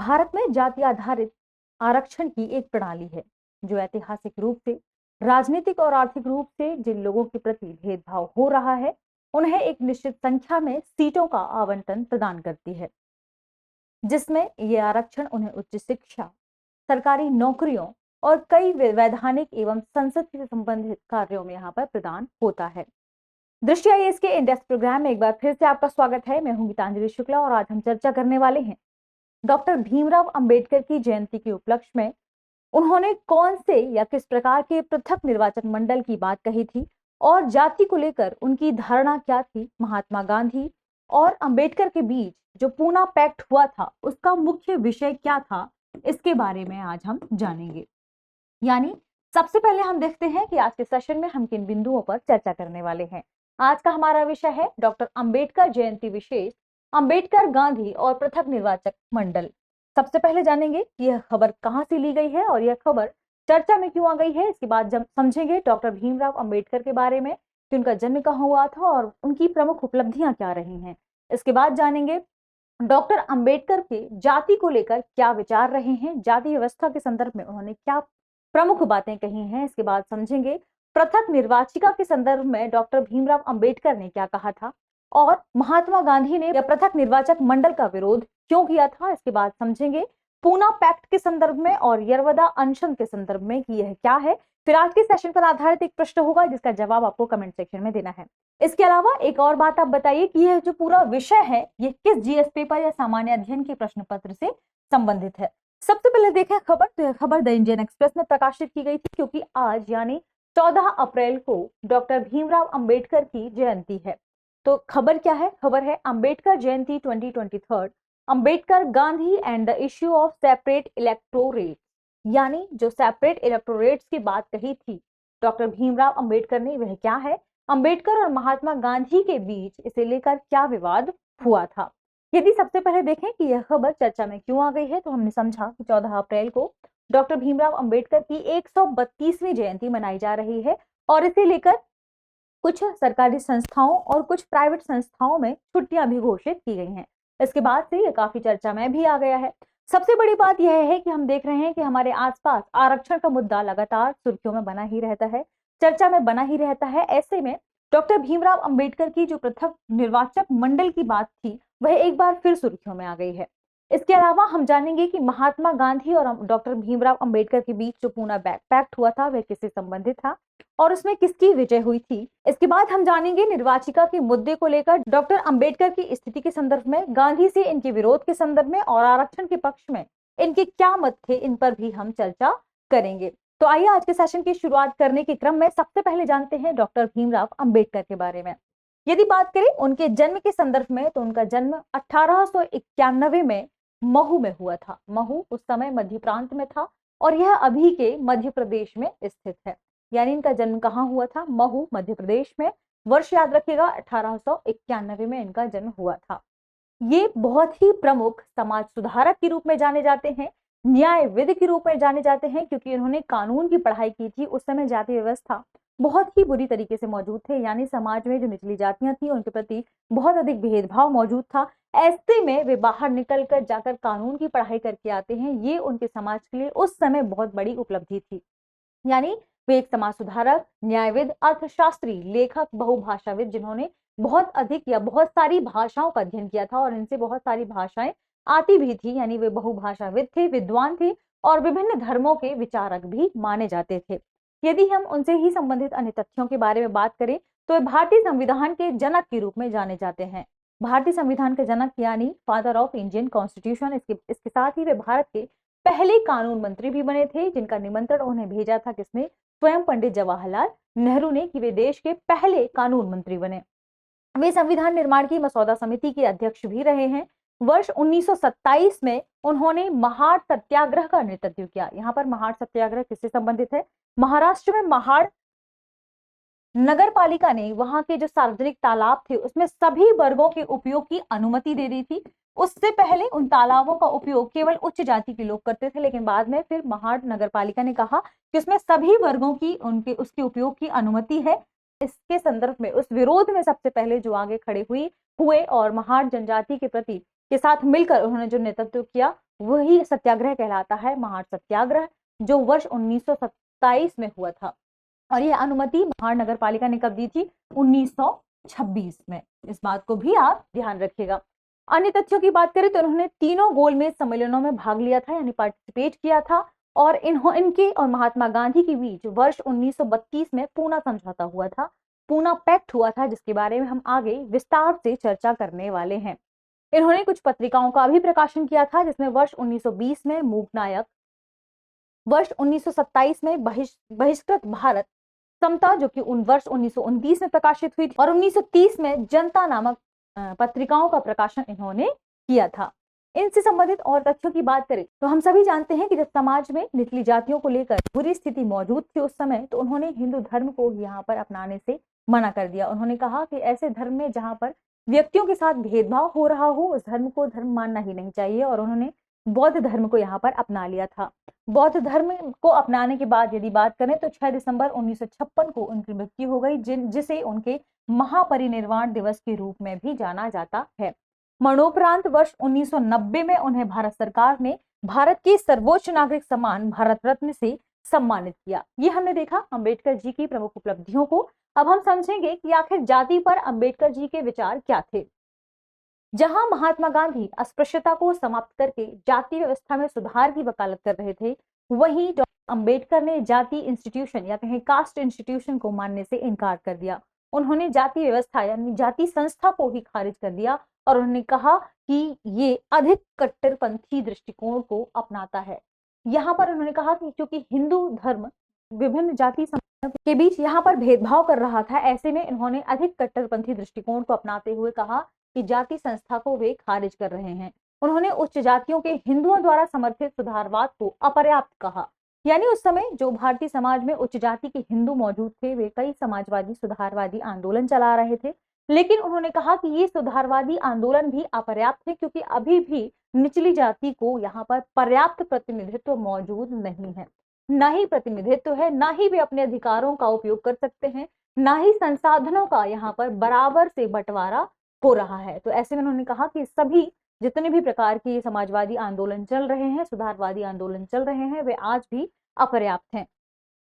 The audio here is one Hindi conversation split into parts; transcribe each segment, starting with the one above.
भारत में जाति आधारित आरक्षण की एक प्रणाली है जो ऐतिहासिक रूप से, राजनीतिक और आर्थिक रूप से जिन लोगों के प्रति भेदभाव हो रहा है, उन्हें एक निश्चित संख्या में सीटों का आवंटन प्रदान करती है, जिसमें ये आरक्षण उन्हें उच्च शिक्षा, सरकारी नौकरियों और कई वैधानिक एवं संसद से संबंधित कार्यों में यहाँ पर प्रदान होता है। दृष्टि आईएएस के इंडेक्स प्रोग्राम में एक बार फिर से आपका स्वागत है। मैं हूं गीतांजलि शुक्ला और आज हम चर्चा करने वाले हैं डॉक्टर भीमराव अंबेडकर की जयंती के उपलक्ष्य में उन्होंने कौन से या किस प्रकार के पृथक निर्वाचन मंडल की बात कही थी और जाति को लेकर उनकी धारणा क्या थी। महात्मा गांधी और अंबेडकर के बीच जो पूना पैक्ट हुआ था उसका मुख्य विषय क्या था, इसके बारे में आज हम जानेंगे। यानी सबसे पहले हम देखते हैं कि आज के सेशन में हम किन बिंदुओं पर चर्चा करने वाले हैं। आज का हमारा विषय है डॉक्टर अंबेडकर जयंती विशेष, अंबेडकर गांधी और पृथक निर्वाचक मंडल। सबसे पहले जानेंगे कि यह खबर कहां से ली गई है और यह खबर चर्चा में क्यों आ गई है। इसके बाद जब समझेंगे डॉक्टर भीमराव अंबेडकर के बारे में कि उनका जन्म कहाँ हुआ था और उनकी प्रमुख उपलब्धियां क्या रही हैं। इसके बाद जानेंगे डॉक्टर अंबेडकर के जाति को लेकर क्या विचार रहे हैं, जाति व्यवस्था के संदर्भ में उन्होंने क्या प्रमुख बातें कही हैं। इसके बाद समझेंगे पृथक निर्वाचिका के संदर्भ में डॉक्टर भीमराव अंबेडकर ने क्या कहा था और महात्मा गांधी ने पृथक निर्वाचक मंडल का विरोध क्यों किया था। इसके बाद समझेंगे पूना पैक्ट के संदर्भ में और यरवदा अनशन के संदर्भ में कि यह क्या है। फिर आज के सेशन पर आधारित एक प्रश्न होगा जिसका जवाब आपको कमेंट सेक्शन में देना है। इसके अलावा एक और बात आप बताइए कि यह जो पूरा विषय है यह किस जीएस पेपर या सामान्य अध्ययन के प्रश्न पत्र से संबंधित है। सबसे पहले देखें खबर, तो यह खबर द इंडियन एक्सप्रेस में प्रकाशित की गई थी क्योंकि आज यानी 14 अप्रैल को डॉक्टर भीमराव अंबेडकर की जयंती है। तो खबर क्या है? खबर है Ambedkar Jayanti 2023, Ambedkar Gandhi and the issue of separate electorate. यानी जो सेपरेट इलेक्टोरेट्स की बात कही थी डॉक्टर भीमराव अंबेडकर ने, वह क्या है? अंबेडकर और महात्मा गांधी के बीच इसे लेकर क्या विवाद हुआ था। यदि सबसे पहले देखें कि यह खबर चर्चा में क्यों आ गई है, तो हमने समझा कि 14 अप्रैल को डॉक्टर भीमराव अंबेडकर की 132वीं जयंती मनाई जा रही है और इसे लेकर कुछ सरकारी संस्थाओं और कुछ प्राइवेट संस्थाओं में छुट्टियां भी घोषित की गई हैं। इसके बाद से यह काफी चर्चा में भी आ गया है। सबसे बड़ी बात यह है कि हम देख रहे हैं कि हमारे आसपास आरक्षण का मुद्दा लगातार सुर्खियों में बना ही रहता है, चर्चा में बना ही रहता है। ऐसे में डॉक्टर भीमराव अंबेडकर की जो पृथक निर्वाचक मंडल की बात थी वह एक बार फिर सुर्खियों में आ गई है। इसके अलावा हम जानेंगे कि महात्मा गांधी और डॉक्टर भीमराव अंबेडकर के बीच जो पूना पैक्ट हुआ था वह किससे संबंधित था और उसमें किसकी विजय हुई थी। इसके बाद हम जानेंगे निर्वाचिका के मुद्दे को लेकर डॉक्टर अंबेडकर की स्थिति के संदर्भ में, गांधी से इनके विरोध के संदर्भ में और आरक्षण के पक्ष में इनके क्या मत थे, इन पर भी हम चर्चा करेंगे। तो आइए आज के सेशन की शुरुआत करने के क्रम में सबसे पहले जानते हैं डॉक्टर भीमराव अंबेडकर के बारे में। यदि बात करें उनके जन्म के संदर्भ में, तो उनका जन्म 1891 में महू में हुआ था। महू उस समय मध्य प्रांत में था और यह अभी के मध्य प्रदेश में स्थित है। यानी इनका जन्म कहाँ हुआ था? महू, मध्य प्रदेश में। वर्ष याद रखिएगा, 1891 में इनका जन्म हुआ था। ये बहुत ही प्रमुख समाज सुधारक के रूप में जाने जाते हैं, न्यायविद के रूप में जाने जाते हैं, क्योंकि उन्होंने कानून की पढ़ाई की थी। उस समय जाति व्यवस्था बहुत ही बुरी तरीके से मौजूद थे, यानी समाज में जो निचली जातियां थी उनके प्रति बहुत अधिक भेदभाव मौजूद था। ऐसे में वे बाहर निकल कर जाकर कानून की पढ़ाई करके आते हैं। ये उनके समाज के लिए उस समय बहुत बड़ी उपलब्धि थी। यानी वे एक समाज सुधारक, न्यायविद, अर्थशास्त्री, लेखक, बहुभाषाविद, जिन्होंने बहुत अधिक या बहुत सारी भाषाओं का अध्ययन किया था और इनसे बहुत सारी भाषाएं आती भी थी। यानी वे बहुभाषाविद थे, विद्वान थे और विभिन्न धर्मों के विचारक भी माने जाते थे। यदि हम उनसे ही संबंधित अन्य तथ्यों के बारे में बात करें तो वे भारतीय संविधान के जनक के रूप में जाने जाते हैं। भारतीय संविधान के जनक यानी फादर ऑफ इंडियन कॉन्स्टिट्यूशन। इसके साथ ही वे भारत के पहले कानून मंत्री भी बने थे, जिनका निमंत्रण उन्हें भेजा था किसने? स्वयं पंडित जवाहरलाल नेहरू ने, कि वे देश के पहले कानून मंत्री बने। वे संविधान निर्माण की मसौदा समिति के अध्यक्ष भी रहे हैं। वर्ष 1927 में उन्होंने महाड़ सत्याग्रह का नेतृत्व किया। यहाँ पर महाड़ सत्याग्रह किससे संबंधित है? महाराष्ट्र में महाड़ नगर पालिका ने वहां के जो सार्वजनिक तालाब थे उसमें सभी वर्गों के उपयोग की अनुमति दे दी थी। उससे पहले उन तालाबों का उपयोग केवल उच्च जाति के लोग करते थे, लेकिन बाद में फिर महाड़ नगर पालिका ने कहा कि उसमें सभी वर्गों की उसके उपयोग की अनुमति है। इसके संदर्भ में, उस विरोध में सबसे पहले जो आगे खड़े हुए और महाड़ जनजाति के प्रति के साथ मिलकर उन्होंने जो नेतृत्व किया वही सत्याग्रह कहलाता है, महार सत्याग्रह, जो वर्ष 1927 में हुआ था। और ये अनुमति महार नगर पालिका ने कब दी थी? 1926 में। इस बात को भी आप ध्यान रखिएगा। अन्य तथ्यों की बात करें तो उन्होंने तीनों गोलमेज सम्मेलनों में भाग लिया था, यानी पार्टिसिपेट किया था। और इनके और महात्मा गांधी के बीच वर्ष 1932 में पूना समझौता हुआ था, पूना पैक्ट हुआ था, जिसके बारे में हम आगे विस्तार से चर्चा करने वाले हैं। इन्होंने कुछ पत्रिकाओं का भी प्रकाशन किया था, जिसमें वर्ष 1920 में मूकनायक, वर्ष 1927 में बहिष्कृत भारत समता, जो कि वर्ष 1929 में प्रकाशित हुई थी, और 1930 में जनता नामक पत्रिकाओं का प्रकाशन इन्होंने किया था। इनसे संबंधित और तथ्यों की बात करें तो हम सभी जानते हैं कि जब समाज में निचली जातियों को लेकर बुरी स्थिति मौजूद थी उस समय, तो उन्होंने हिंदू धर्म को यहाँ पर अपनाने से मना कर दिया। उन्होंने कहा कि ऐसे धर्म में जहाँ पर व्यक्तियों के साथ भेदभाव हो रहा हो, उस धर्म को धर्म मानना ही नहीं चाहिए। और उन्होंने बौद्ध धर्म को यहाँ पर अपना लिया था। बौद्ध धर्म को अपनाने के बाद यदि बात करें तो 6 दिसंबर 1956 को उनकी मृत्यु हो गई, जिसे उनके महापरिनिर्वाण दिवस के रूप में भी जाना जाता है। मरणोपरांत वर्ष 1990 में उन्हें भारत सरकार ने भारत के सर्वोच्च नागरिक सम्मान भारत रत्न से सम्मानित किया। ये हमने देखा अंबेडकर जी की प्रमुख उपलब्धियों को। अब हम समझेंगे कि आखिर जाति पर अंबेडकर जी के विचार क्या थे। जहां महात्मा गांधी अस्पृश्यता को समाप्त करके जाति व्यवस्था में सुधार की वकालत कर रहे थे, वहीं डॉक्टर अंबेडकर ने जाति इंस्टीट्यूशन या कहें कास्ट इंस्टीट्यूशन को मानने से इनकार कर दिया। उन्होंने जाति व्यवस्था यानी जाति संस्था को ही खारिज कर दिया और उन्होंने कहा कि ये अधिक कट्टरपंथी दृष्टिकोण को अपनाता है। यहाँ पर उन्होंने कहा कि क्योंकि हिंदू धर्म विभिन्न जाति के बीच यहाँ पर भेदभाव कर रहा था, ऐसे में इन्होंने अधिक कट्टरपंथी दृष्टिकोण को अपनाते हुए कहा कि जाति संस्था को वे खारिज कर रहे हैं। उन्होंने उच्च जातियों के हिंदुओं द्वारा समर्थित सुधारवाद को अपर्याप्त कहा। यानी उस समय जो भारतीय समाज में उच्च जाति के हिंदू मौजूद थे, वे कई समाजवादी सुधारवादी आंदोलन चला रहे थे, लेकिन उन्होंने कहा कि ये सुधारवादी आंदोलन भी अपर्याप्त है, क्योंकि अभी भी निचली जाति को यहाँ पर पर्याप्त प्रतिनिधित्व मौजूद नहीं है। ना ही प्रतिनिधित्व है, ना ही वे अपने अधिकारों का उपयोग कर सकते हैं, ना ही संसाधनों का यहाँ पर बराबर से बंटवारा हो रहा है। तो ऐसे में उन्होंने कहा कि सभी जितने भी प्रकार के समाजवादी आंदोलन चल रहे हैं, सुधारवादी आंदोलन चल रहे हैं, वे आज भी अपर्याप्त हैं।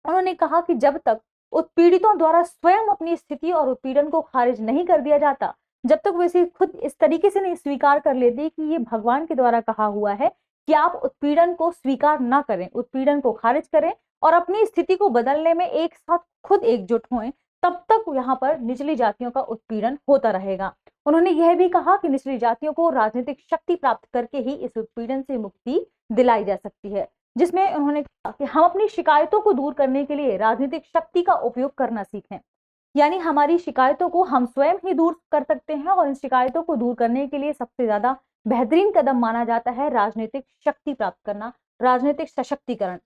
उन्होंने कहा कि जब तक उत्पीड़ितों द्वारा स्वयं अपनी स्थिति और उत्पीड़न को खारिज नहीं कर दिया जाता, जब तक वे खुद इस तरीके से नहीं स्वीकार कर लेते कि ये भगवान के द्वारा कहा हुआ है कि आप उत्पीड़न को स्वीकार ना करें, उत्पीड़न को खारिज करें और अपनी स्थिति को बदलने में एक साथ खुद एकजुट हों, तब तक यहाँ पर निचली जातियों का उत्पीड़न होता रहेगा। उन्होंने यह भी कहा कि निचली जातियों को राजनीतिक शक्ति प्राप्त करके ही इस उत्पीड़न से मुक्ति दिलाई जा सकती है, जिसमें उन्होंने कहा कि हम अपनी शिकायतों को दूर करने के लिए राजनीतिक शक्ति का उपयोग करना सीखें। यानी हमारी शिकायतों को हम स्वयं ही दूर कर सकते हैं और इन शिकायतों को दूर करने के लिए सबसे ज्यादा बेहतरीन कदम माना जाता है राजनीतिक शक्ति प्राप्त करना, राजनीतिक सशक्तिकरण।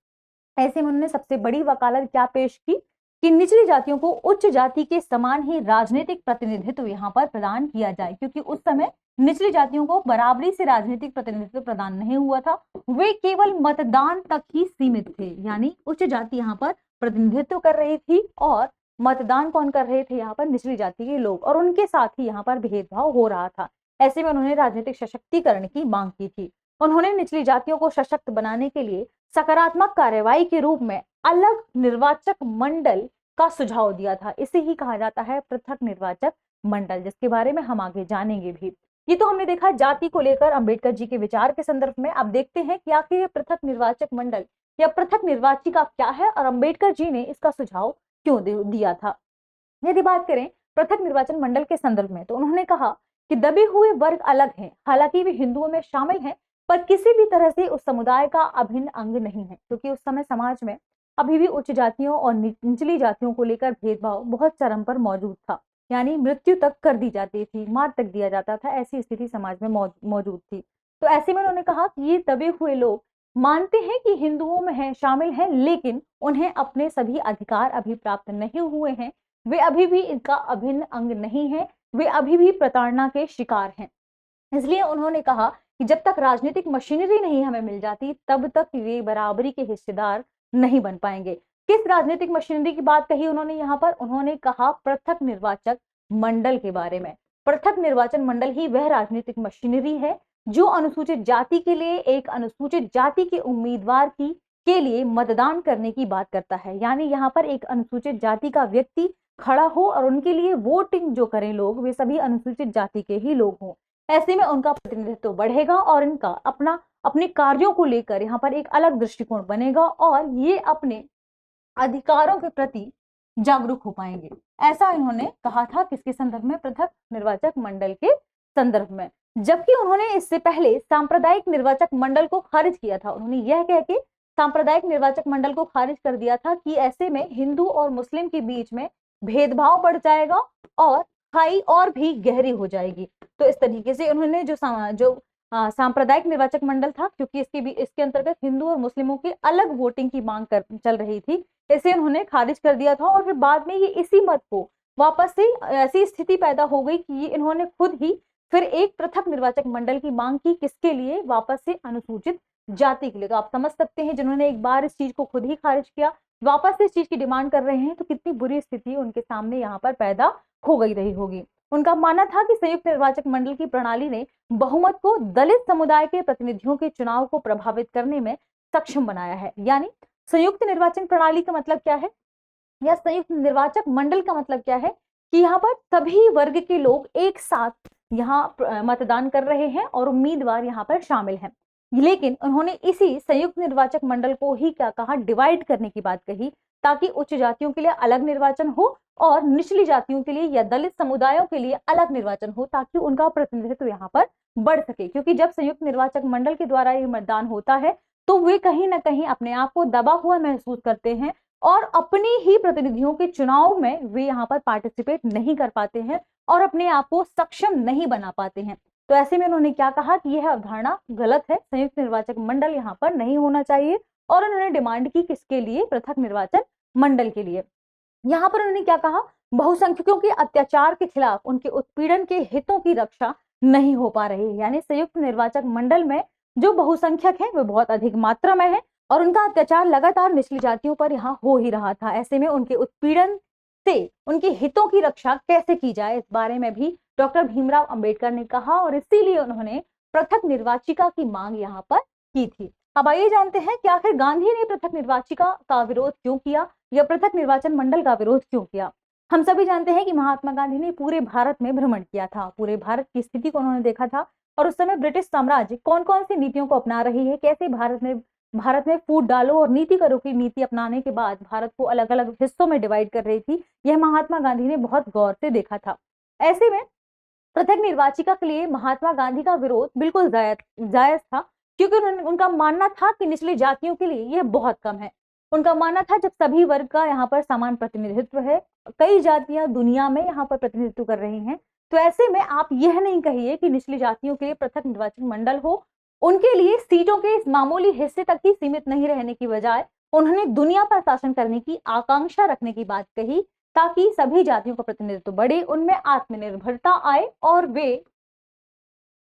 ऐसे में उन्होंने सबसे बड़ी वकालत क्या पेश की कि निचली जातियों को उच्च जाति के समान ही राजनीतिक प्रतिनिधित्व यहाँ पर प्रदान किया जाए, क्योंकि उस समय निचली जातियों को बराबरी से राजनीतिक प्रतिनिधित्व प्रदान नहीं हुआ था, वे केवल मतदान तक ही सीमित थे। यानी उच्च जाति यहाँ पर प्रतिनिधित्व कर रही थी और मतदान कौन कर रहे थे? यहाँ पर निचली जाति के लोग, और उनके साथ ही यहाँ पर भेदभाव हो रहा था। ऐसे में उन्होंने राजनीतिक सशक्तिकरण की मांग की थी। उन्होंने निचली जातियों को सशक्त बनाने के लिए सकारात्मक कार्यवाही के रूप में अलग निर्वाचक मंडल का सुझाव दिया था। इसे ही कहा जाता है पृथक निर्वाचक मंडल, जिसके बारे में हम आगे जानेंगे भी। ये तो हमने देखा जाति को लेकर अंबेडकर जी के विचार के संदर्भ में। अब देखते हैं कि आखिर पृथक निर्वाचक मंडल या पृथक निर्वाचिका क्या है और अंबेडकर जी ने इसका सुझाव क्यों दिया था। यदि बात करें पृथक निर्वाचन मंडल के संदर्भ में, तो उन्होंने कहा कि दबे हुए वर्ग अलग हैं, हालांकि वे हिंदुओं में शामिल हैं, पर किसी भी तरह से उस समुदाय का अभिन्न अंग नहीं है, क्योंकि उस समय समाज में अभी भी उच्च जातियों और निचली जातियों को लेकर भेदभाव बहुत चरम पर मौजूद था। यानी मृत्यु तक कर दी जाती थी, मार तक दिया जाता था, ऐसी स्थिति समाज में मौजूद थी। तो ऐसे में उन्होंने कहा कि ये दबे हुए लोग मानते हैं कि हिंदुओं में है शामिल हैं, लेकिन उन्हें अपने सभी अधिकार अभी प्राप्त नहीं हुए हैं, वे अभी भी इनका अभिन्न अंग नहीं है, वे अभी भी प्रताड़ना के शिकार हैं। इसलिए उन्होंने कहा कि जब तक राजनीतिक मशीनरी नहीं हमें मिल जाती, तब तक वे बराबरी के हिस्सेदार नहीं बन पाएंगे। किस राजनीतिक मशीनरी की बात कही उन्होंने यहाँ पर? उन्होंने कहा पृथक निर्वाचक मंडल के बारे में। पृथक निर्वाचन मंडल ही वह राजनीतिक मशीनरी है जो अनुसूचित जाति के लिए एक अनुसूचित जाति के उम्मीदवार के लिए मतदान करने की बात करता है। यानी यहाँ पर एक अनुसूचित जाति का व्यक्ति खड़ा हो और उनके लिए वोटिंग जो करें लोग वे सभी अनुसूचित जाति के ही लोग हों। ऐसे में उनका प्रतिनिधित्व बढ़ेगा और इनका अपने कार्यों को लेकर यहाँ पर एक अलग दृष्टिकोण बनेगा और ये अपने अधिकारों के प्रति जागरूक हो पाएंगे। ऐसा इन्होंने कहा था किसके संदर्भ में? पृथक निर्वाचक मंडल के संदर्भ में। जबकि उन्होंने इससे पहले सांप्रदायिक निर्वाचक मंडल को खारिज किया था। उन्होंने यह कह के सांप्रदायिक निर्वाचक मंडल को खारिज कर दिया था कि ऐसे में हिंदू और मुस्लिम के बीच में भेदभाव बढ़ जाएगा और खाई और भी गहरी हो जाएगी। तो इस तरीके से उन्होंने जो सांप्रदायिक निर्वाचक मंडल था, क्योंकि इसके अंतर्गत हिंदू और मुस्लिमों की अलग वोटिंग की मांग चल रही थी, इसे उन्होंने खारिज कर दिया था। और फिर बाद में ये इसी मत को वापस से ऐसी स्थिति पैदा हो गई कि इन्होंने खुद ही फिर एक पृथक निर्वाचक मंडल की मांग की। किसके लिए? वापस से अनुसूचित जाति के लिए। तो आप समझ सकते हैं, जिन्होंने एक बार इस चीज को खुद ही खारिज किया, वापस से इस चीज की डिमांड कर रहे हैं, तो कितनी बुरी स्थिति उनके सामने यहाँ पर पैदा हो गई रही होगी। उनका मानना था कि संयुक्त निर्वाचक मंडल की प्रणाली ने बहुमत को दलित समुदाय के प्रतिनिधियों के चुनाव को प्रभावित करने में सक्षम बनाया है। यानी संयुक्त निर्वाचन प्रणाली का मतलब क्या है, या संयुक्त निर्वाचक मंडल का मतलब क्या है कि यहाँ पर सभी वर्ग के लोग एक साथ यहाँ मतदान कर रहे हैं और उम्मीदवार यहाँ पर शामिल हैं। लेकिन उन्होंने इसी संयुक्त निर्वाचक मंडल को ही क्या कहा? डिवाइड करने की बात कही, ताकि उच्च जातियों के लिए अलग निर्वाचन हो और निचली जातियों के लिए या दलित समुदायों के लिए अलग निर्वाचन हो, ताकि उनका प्रतिनिधित्व यहाँ पर बढ़ सके। क्योंकि जब संयुक्त निर्वाचक मंडल के द्वारा ये मतदान होता है तो वे कहीं ना कहीं अपने आप को दबा हुआ महसूस करते हैं और अपने ही प्रतिनिधियों के चुनाव में वे यहाँ पर पार्टिसिपेट नहीं कर पाते हैं और अपने आप को सक्षम नहीं बना पाते हैं। तो ऐसे में उन्होंने क्या कहा कि यह अवधारणा गलत है, संयुक्त निर्वाचक मंडल यहाँ पर नहीं होना चाहिए। और उन्होंने डिमांड की किसके लिए? पृथक निर्वाचन मंडल के लिए। यहाँ पर उन्होंने क्या कहा? बहुसंख्यकों के अत्याचार के खिलाफ उनके उत्पीड़न के हितों की रक्षा नहीं हो पा रही है। यानी संयुक्त निर्वाचक मंडल में जो बहुसंख्यक है वे बहुत अधिक मात्रा में है और उनका अत्याचार लगातार निचली जातियों पर यहाँ हो ही रहा था। ऐसे में उनके उत्पीड़न से उनके हितों की रक्षा कैसे की जाए, इस बारे में भी डॉक्टर भीमराव अंबेडकर ने कहा और इसीलिए उन्होंने पृथक निर्वाचिका की मांग यहाँ पर की थी। अब आइए जानते हैं कि आखिर गांधी ने पृथक निर्वाचिका का विरोध क्यों किया या पृथक निर्वाचन मंडल का विरोध क्यों किया। हम सभी जानते हैं कि महात्मा गांधी ने पूरे भारत में भ्रमण किया था, पूरे भारत की स्थिति को उन्होंने देखा था और उस समय ब्रिटिश साम्राज्य कौन कौन सी नीतियों को अपना रही है, कैसे भारत में फूट डालो और नीति करो की नीति अपनाने के बाद भारत को अलग अलग हिस्सों में डिवाइड कर रही थी, यह महात्मा गांधी ने बहुत गौर से देखा था। ऐसे में पृथक निर्वाचिका के लिए महात्मा गांधी का विरोध बिल्कुल जायज था, क्योंकि उनका मानना था कि निचली जातियों के लिए यह बहुत कम है। उनका मानना था जब सभी वर्ग का यहाँ पर समान प्रतिनिधित्व है, कई जातियां दुनिया में यहाँ पर प्रतिनिधित्व कर रही हैं, तो ऐसे में आप यह नहीं कहिए कि निचली जातियों के लिए पृथक निर्वाचन मंडल हो। उनके लिए सीटों के इस मामूली हिस्से तक ही सीमित नहीं रहने की बजाय उन्होंने दुनिया पर शासन करने की आकांक्षा रखने की बात कही, ताकि सभी जातियों का प्रतिनिधित्व बढ़े, उनमें आत्मनिर्भरता आए और वे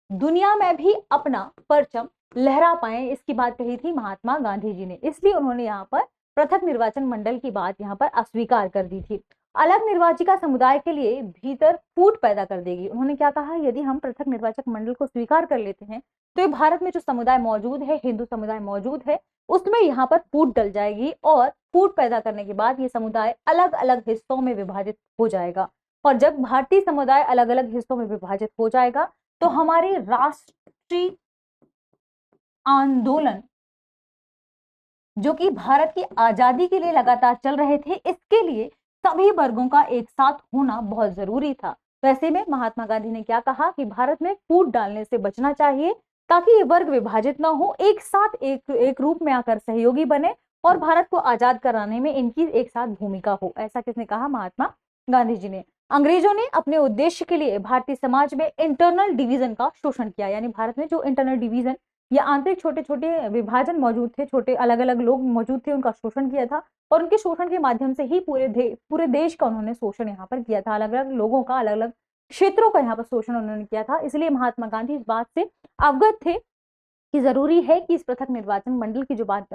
दुनिया में भी अपना परचम लहरा पाए, इसकी बात कही थी महात्मा गांधी जी ने। इसलिए उन्होंने यहाँ पर पृथक निर्वाचन मंडल की बात यहाँ पर अस्वीकार कर दी थी। अलग निर्वाचिका समुदाय के लिए भीतर फूट पैदा कर देगी। उन्होंने क्या कहा? यदि हम पृथक निर्वाचक मंडल को स्वीकार कर लेते हैं तो ये भारत में जो समुदाय मौजूद है, हिंदू समुदाय मौजूद है, उसमें यहाँ पर फूट डल जाएगी और फूट पैदा करने के बाद ये समुदाय अलग अलग हिस्सों में विभाजित हो जाएगा। और जब भारतीय समुदाय अलग अलग हिस्सों में विभाजित हो जाएगा तो हमारे राष्ट्रीय आंदोलन जो कि भारत की आजादी के लिए लगातार चल रहे थे, इसके लिए सभी वर्गों का एक साथ होना बहुत जरूरी था। वैसे में महात्मा गांधी ने क्या कहा कि भारत में फूट डालने से बचना चाहिए, ताकि ये वर्ग विभाजित ना हो, एक साथ एक रूप में आकर सहयोगी बने और भारत को आजाद कराने में इनकी एक साथ भूमिका हो। ऐसा किसने कहा? महात्मा गांधी जी ने। अंग्रेजों ने अपने उद्देश्य के लिए भारतीय समाज में इंटरनल डिवीजन का शोषण किया। यानी भारत में जो इंटरनल डिवीजन या आंतरिक छोटे छोटे विभाजन मौजूद थे, छोटे अलग अलग लोग मौजूद थे, उनका शोषण किया था और उनके शोषण के माध्यम से ही पूरे देश का उन्होंने शोषण यहाँ पर किया था। अलग अलग लोगों का, अलग अलग क्षेत्रों का यहाँ पर शोषण उन्होंने किया था। इसलिए महात्मा गांधी इस बात से अवगत थे कि जरूरी है कि इस पृथक निर्वाचन मंडल की जो बात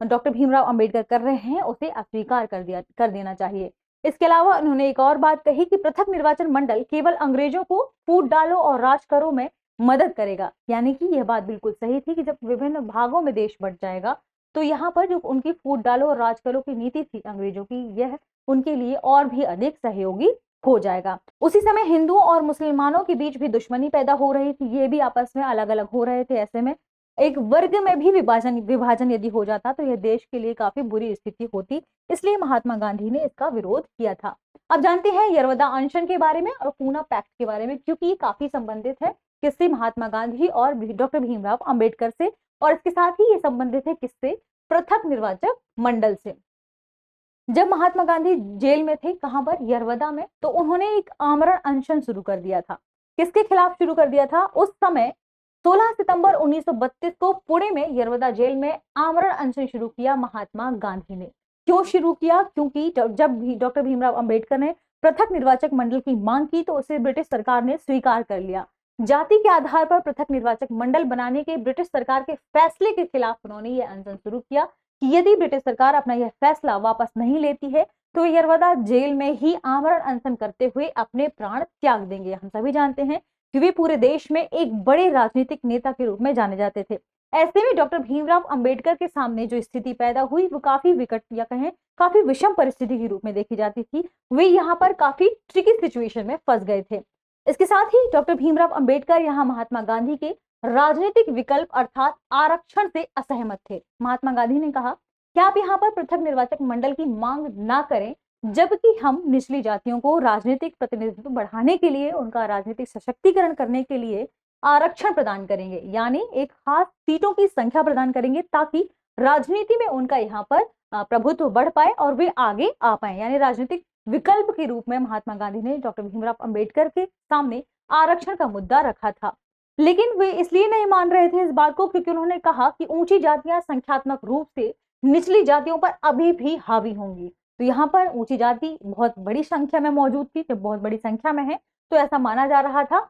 डॉक्टर भीमराव अंबेडकर कर रहे हैं उसे अस्वीकार कर देना चाहिए। इसके अलावा उन्होंने एक और बात कही कि पृथक निर्वाचन मंडल केवल अंग्रेजों को फूट डालो और राज करो में मदद करेगा। यानी कि यह बात बिल्कुल सही थी कि जब विभिन्न भागों में देश बंट जाएगा तो यहाँ पर जो उनकी फूट डालो और राज करो की नीति थी अंग्रेजों की, यह उनके लिए और भी अधिक सहयोगी हो जाएगा। उसी समय हिंदुओं और मुसलमानों के बीच भी दुश्मनी पैदा हो रही थी, ये भी आपस में अलग अलग हो रहे थे। ऐसे में एक वर्ग में भी विभाजन यदि हो जाता तो यह देश के लिए काफी बुरी स्थिति होती, इसलिए महात्मा गांधी ने इसका विरोध किया था। अब जानते हैं यरवदा अनशन के बारे में और पूना पैक्ट के बारे में, क्योंकि ये काफी संबंधित है किससे, महात्मा गांधी और डॉक्टर भीमराव अंबेडकर से, और इसके साथ ही ये संबंधित है किससे, पृथक निर्वाचक मंडल से। जब महात्मा गांधी जेल में थे, कहां पर, यरवदा में, तो उन्होंने एक आमरण अनशन शुरू कर दिया था। किसके खिलाफ शुरू कर दिया था? उस समय 16 सितंबर 1932 को पुणे में यरवदा जेल में आमरण अनशन शुरू किया महात्मा गांधी ने। क्यों शुरू किया? क्योंकि जब भी डॉक्टर भीमराव अंबेडकर ने पृथक निर्वाचक मंडल की मांग की तो उसे ब्रिटिश सरकार ने स्वीकार कर लिया। जाति के आधार पर पृथक निर्वाचक मंडल बनाने के ब्रिटिश सरकार के फैसले के खिलाफ उन्होंने यह अनशन शुरू किया कि यदि ब्रिटिश सरकार अपना यह फैसला वापस नहीं लेती है तो यरवदा जेल में ही आमरण अनशन करते हुए अपने प्राण त्याग देंगे। हम सभी जानते हैं कि वे पूरे देश में एक बड़े राजनीतिक नेता के रूप में जाने जाते थे। ऐसे में डॉक्टर भीमराव अंबेडकर के सामने जो स्थिति पैदा हुई वो काफी विकट या कहें काफी विषम परिस्थिति के रूप में देखी जाती थी। वे यहाँ पर काफी ट्रिकी सिचुएशन में फंस गए थे। इसके साथ ही डॉक्टर भीमराव अंबेडकर यहाँ महात्मा गांधी के राजनीतिक विकल्प अर्थात आरक्षण से असहमत थे। महात्मा गांधी ने कहा कि आप यहाँ पर पृथक निर्वाचक मंडल की मांग ना करें, जबकि हम निचली जातियों को राजनीतिक प्रतिनिधित्व बढ़ाने के लिए, उनका राजनीतिक सशक्तिकरण करने के लिए आरक्षण प्रदान करेंगे, यानी एक खास सीटों की संख्या प्रदान करेंगे ताकि राजनीति में उनका यहाँ पर प्रभुत्व बढ़ पाए और वे आगे आ पाए। यानी राजनीतिक विकल्प के रूप में महात्मा गांधी ने डॉक्टर भीमराव अंबेडकर के सामने आरक्षण का मुद्दा रखा था। लेकिन वे इसलिए नहीं मान रहे थे इस बात को क्योंकि उन्होंने कहा कि ऊंची जातियां संख्यात्मक रूप से निचली जातियों पर अभी भी हावी होंगी। तो यहाँ पर ऊंची जाति बहुत बड़ी संख्या में मौजूद थी, जब बहुत बड़ी संख्या में है तो ऐसा माना जा रहा था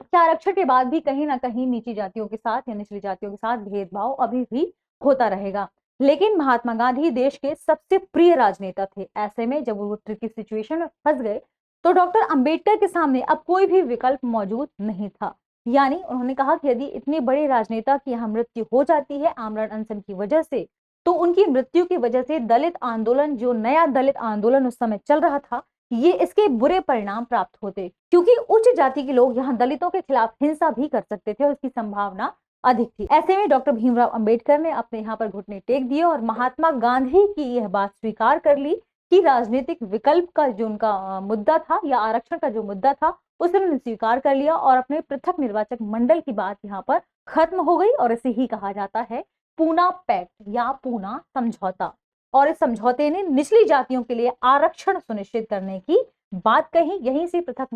कि आरक्षण के बाद भी कहीं ना कहीं नीची जातियों के साथ या निचली जातियों के साथ भेदभाव अभी भी होता रहेगा। लेकिन महात्मा गांधी देश के सबसे प्रिय राजनेता थे। ऐसे में जब वो ट्रिकी सिचुएशन में फंस गए तो डॉक्टर अंबेडकर के सामने अब कोई भी विकल्प मौजूद नहीं था। यानी उन्होंने कहा कि यदि इतने बड़े राजनेता की यहाँ मृत्यु हो जाती है आमरण अनशन की वजह से, तो उनकी मृत्यु की वजह से दलित आंदोलन, जो नया दलित आंदोलन उस समय चल रहा था, ये इसके बुरे परिणाम प्राप्त होते, क्योंकि उच्च जाति के लोग यहाँ दलितों के खिलाफ हिंसा भी कर सकते थे और उसकी संभावना अधिक थी। ऐसे में डॉक्टर भीमराव अंबेडकर ने अपने यहाँ पर घुटने टेक दिए और महात्मा गांधी की यह बात स्वीकार कर ली कि राजनीतिक विकल्प का जो उनका मुद्दा था या आरक्षण का जो मुद्दा था उसे उन्होंने स्वीकार कर लिया और अपने पृथक निर्वाचक मंडल की बात यहाँ पर खत्म हो गई और इसे ही कहा जाता है पूना पैक्ट या पूना समझौता। और इस समझौते ने निचली जातियों के लिए आरक्षण सुनिश्चित करने की बात कही। यहीं से पृथक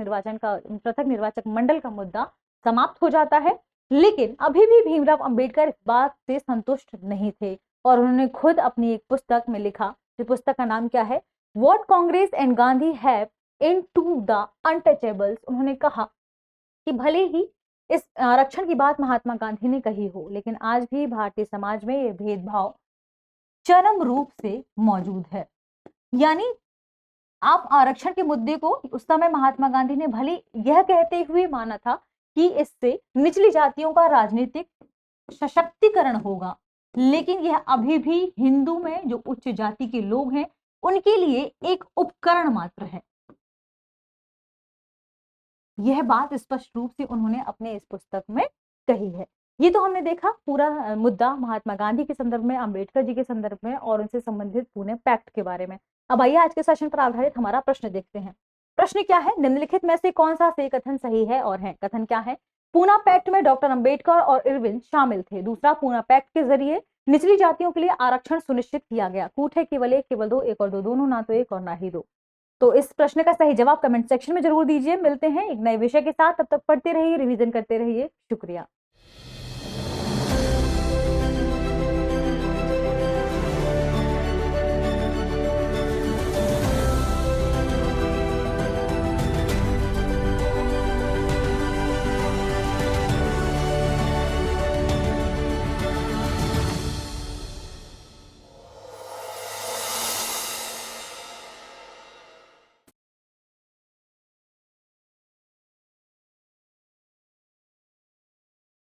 निर्वाचक मंडल का मुद्दा समाप्त हो जाता है। लेकिन अभी भी भीमराव अंबेडकर इस बात से संतुष्ट नहीं थे और उन्होंने खुद अपनी एक पुस्तक में लिखा, इस पुस्तक का नाम क्या है, what Congress and Gandhi have into the untouchables. उन्होंने कहा कि भले ही इस आरक्षण की बात महात्मा गांधी ने कही हो, लेकिन आज भी भारतीय समाज में यह भेदभाव चरम रूप से मौजूद है। यानी आप आरक्षण के मुद्दे को उस समय महात्मा गांधी ने भले यह कहते हुए माना था कि इससे निचली जातियों का राजनीतिक सशक्तिकरण होगा, लेकिन यह अभी भी हिंदू में जो उच्च जाति के लोग हैं उनके लिए एक उपकरण मात्र है। यह बात स्पष्ट रूप से उन्होंने अपने इस पुस्तक में कही है। ये तो हमने देखा पूरा मुद्दा महात्मा गांधी के संदर्भ में, अंबेडकर जी के संदर्भ में और उनसे संबंधित पुणे पैक्ट के बारे में। अब आइए आज के सेशन पर आधारित हमारा प्रश्न देखते हैं। प्रश्न क्या है, निम्नलिखित में से कौन सा सही कथन सही है और है। कथन क्या है, पूना पैक्ट में डॉक्टर अंबेडकर और इरविन शामिल थे। दूसरा, पूना पैक्ट के जरिए निचली जातियों के लिए आरक्षण सुनिश्चित किया गया। कूट है केवल एक, केवल दो, एक और दो, दोनों, ना तो एक और ना ही दो। तो इस प्रश्न का सही जवाब कमेंट सेक्शन में जरूर दीजिए। मिलते हैं एक नए विषय के साथ, तब तक पढ़ते रहिए, रिवीजन करते रहिए। शुक्रिया।